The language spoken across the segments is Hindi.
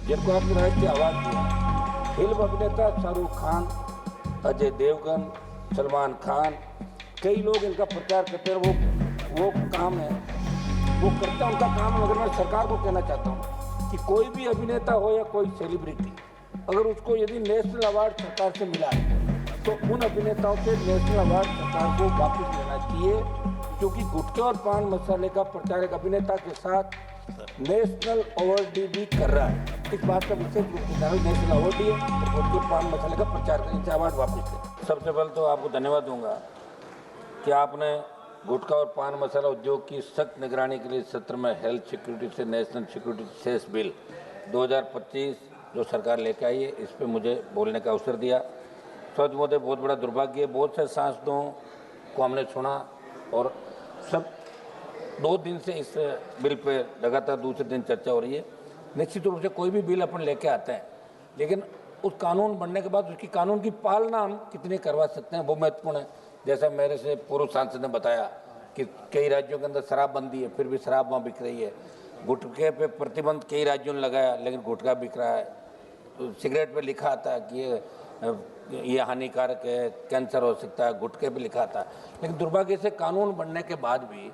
जिनको आपने राष्ट्रीय अवार्ड दिया, फिल्म अभिनेता शाहरुख खान, अजय देवगन, सलमान खान, कई लोग इनका प्रचार करते हैं। वो काम है, वो करता उनका काम है। मगर मैं सरकार को कहना चाहता हूँ कि कोई भी अभिनेता हो या कोई सेलिब्रिटी, अगर उसको यदि नेशनल अवार्ड सरकार से मिला है तो उन अभिनेताओं से नेशनल अवार्ड सरकार को वापस लेना चाहिए, क्योंकि गुटखे और पान मसाले का प्रचार एक अभिनेता के साथ नेशनल अवार्ड भी कर रहा है। इस बात का विशेष रूप से नेशनल अवार्ड है और गुटखे और पान मसाले का प्रचार कर इनसे अवार्ड वापस ले। सबसे पहले तो आपको धन्यवाद दूंगा कि आपने गुटखा और पान मसाला उद्योग की सख्त निगरानी के लिए सत्र में हेल्थ सिक्योरिटी से नेशनल सिक्योरिटी सेस बिल 2025 जो सरकार लेकर आई है, इस पर मुझे बोलने का अवसर दिया। सच महोदय, बहुत बड़ा दुर्भाग्य है, बहुत से सांसदों को हमने सुना और सब 2 दिन से इस बिल पे लगातार दूसरे दिन चर्चा हो रही है। निश्चित रूप से कोई भी बिल अपन लेके आते हैं, लेकिन उस कानून बनने के बाद उसकी कानून की पालना हम कितनी करवा सकते हैं वो महत्वपूर्ण है। जैसा मेरे से पूर्व सांसद ने बताया कि कई राज्यों के अंदर शराबबंदी है, फिर भी शराब वहाँ बिक रही है। गुटखे पे प्रतिबंध कई राज्यों ने लगाया, लेकिन गुटखा बिक रहा है। तो सिगरेट पे लिखा आता है कि ये हानिकारक है, कैंसर हो सकता है, गुटखे पे लिखा आता है। लेकिन दुर्भाग्य से कानून बनने के बाद भी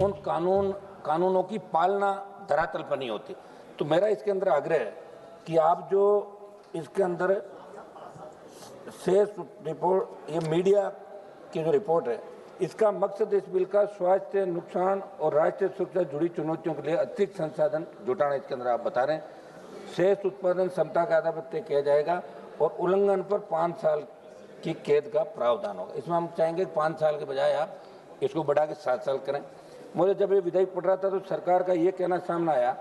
उन कानूनों की पालना धरातल पर नहीं होती। तो मेरा इसके अंदर आग्रह है कि आप जो इसके अंदर शेष रिपोर्ट, ये मीडिया की जो रिपोर्ट है, इसका मकसद इस बिल का स्वास्थ्य नुकसान और राष्ट्रीय सुरक्षा जुड़ी चुनौतियों के लिए अतिरिक्त संसाधन जुटाना, इसके अंदर आप बता रहे हैं। शेष उत्पादन क्षमता का आधार पर तय किया जाएगा और उल्लंघन पर 5 साल की कैद का प्रावधान होगा। इसमें हम चाहेंगे 5 साल के बजाय आप इसको बढ़ा के 7 साल करें। मुझे जब ये विधेयक पढ़ रहा था तो सरकार का ये कहना सामने आया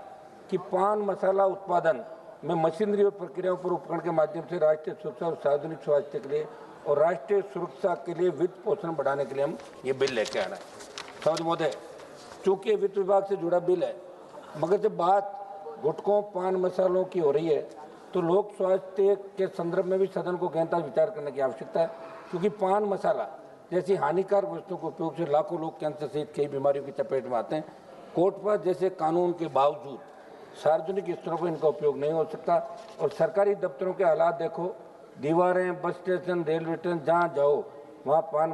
कि पान मसाला उत्पादन में मशीनरी और प्रक्रियाओं पर उपकरण के माध्यम से राष्ट्रीय सुरक्षा और सार्वजनिक स्वास्थ्य के लिए और राष्ट्रीय सुरक्षा के लिए वित्त पोषण बढ़ाने के लिए हम ये बिल लेके आना है। समझ महोदय, चूँकि वित्त विभाग से जुड़ा बिल है, मगर जब बात गुटखों पान मसालों की हो रही है तो लोक स्वास्थ्य के संदर्भ में भी सदन को गहनता विचार करने की आवश्यकता है, क्योंकि पान मसाला जैसी हानिकारक वस्तुओं के उपयोग से लाखों लोग कैंसर सहित कई बीमारियों की चपेट में आते हैं। कोर्ट पर जैसे कानून के बावजूद सार्वजनिक स्थलों पर इनका उपयोग नहीं हो सकता। और सरकारी दफ्तरों के हालात देखो, दीवारें, बस स्टेशन, रेलवे स्टेशन, जहाँ जाओ वहाँ पान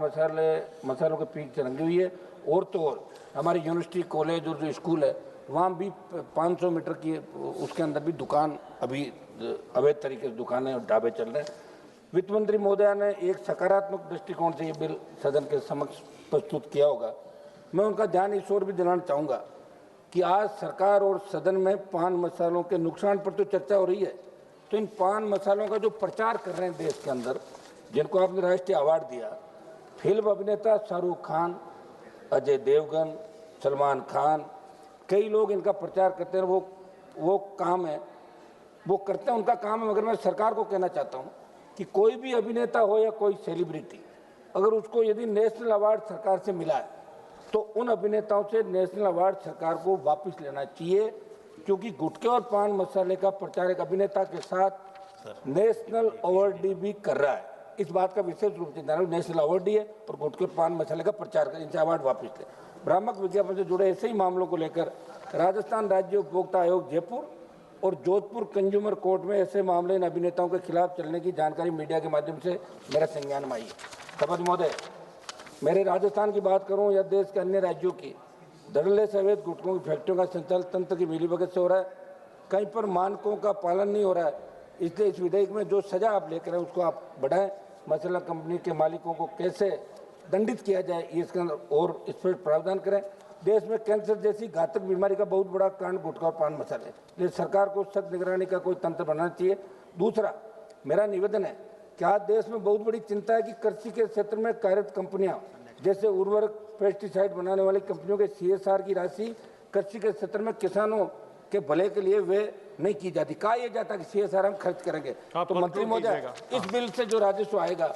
मसालों के पीक से रंगी हुई है। और तो और हमारी यूनिवर्सिटी, कॉलेज और जो स्कूल है वहाँ भी 500 मीटर की उसके अंदर भी दुकान, अभी अवैध तरीके से दुकानें और ढाबे चल रहे हैं। वित्त मंत्री महोदया ने एक सकारात्मक दृष्टिकोण से ये बिल सदन के समक्ष प्रस्तुत किया होगा। मैं उनका ध्यान इस ओर भी दिलाना चाहूँगा कि आज सरकार और सदन में पान मसालों के नुकसान पर तो चर्चा हो रही है, तो इन पान मसालों का जो प्रचार कर रहे हैं देश के अंदर, जिनको आपने राष्ट्रीय अवार्ड दिया, फिल्म अभिनेता शाहरुख खान, अजय देवगन, सलमान खान, कई लोग इनका प्रचार करते हैं। वो काम है, वो करते हैं, उनका काम है। मगर मैं सरकार को कहना चाहता हूँ कि कोई भी अभिनेता हो या कोई सेलिब्रिटी, अगर उसको यदि नेशनल अवार्ड सरकार से मिला है तो उन अभिनेताओं से नेशनल अवार्ड सरकार को वापस लेना चाहिए, क्योंकि गुटखे और पान मसाले का प्रचार एक अभिनेता के साथ नेशनल अवार्ड भी कर रहा है। इस बात का विशेष रूप से नेशनल अवार्ड है और गुटखे और पान मसाले का प्रचार कर इनसे अवार्ड वापस ले। भ्रामक विज्ञापन से जुड़े ऐसे ही मामलों को लेकर राजस्थान राज्य उपभोक्ता आयोग जयपुर और जोधपुर कंज्यूमर कोर्ट में ऐसे मामले इन अभिनेताओं के खिलाफ चलने की जानकारी मीडिया के माध्यम से मेरे संज्ञान में आई है। सभापति महोदय, मेरे राजस्थान की बात करूं या देश के अन्य राज्यों की, धड़ल्ले से अवैध गुटखों की फैक्ट्रियों का संचालन तंत्र की मिलीभगत से हो रहा है। कहीं पर मानकों का पालन नहीं हो रहा है, इसलिए इस विधेयक में जो सजा आप लेकर हैं उसको आप बढ़ाएं। मसाला कंपनी के मालिकों को कैसे दंडित किया जाए, इसके अंदर और इस पर प्रावधान करें। देश में कैंसर जैसी घातक बीमारी का बहुत बड़ा कारण गुटखा और पान मसाले, इसलिए सरकार को सख्त निगरानी का कोई तंत्र बनाना चाहिए। दूसरा मेरा निवेदन है कि आज देश में बहुत बड़ी चिंता है कि कृषि के क्षेत्र में कार्यरत कंपनियां जैसे उर्वरक, पेस्टिसाइड बनाने वाली कंपनियों के CSR की राशि कृषि के क्षेत्र में किसानों के भले के लिए वे नहीं की जाती। कहा यह जाता कि CSR हम खर्च करेंगे। तो मंत्री महोदय, इस बिल से जो राजस्व आएगा